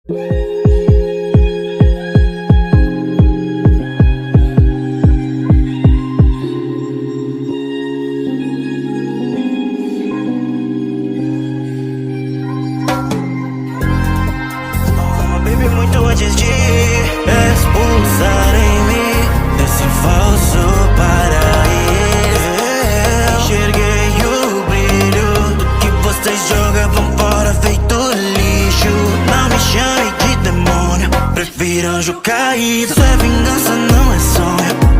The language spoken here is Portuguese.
Baby, muito antes de expulsarem mim desse falso paraíso, enxerguei o brilho do que vocês jogavam fora feito lixo. Não me chame de demônio, prefiro anjo caído. Isso é vingança, não é sonho.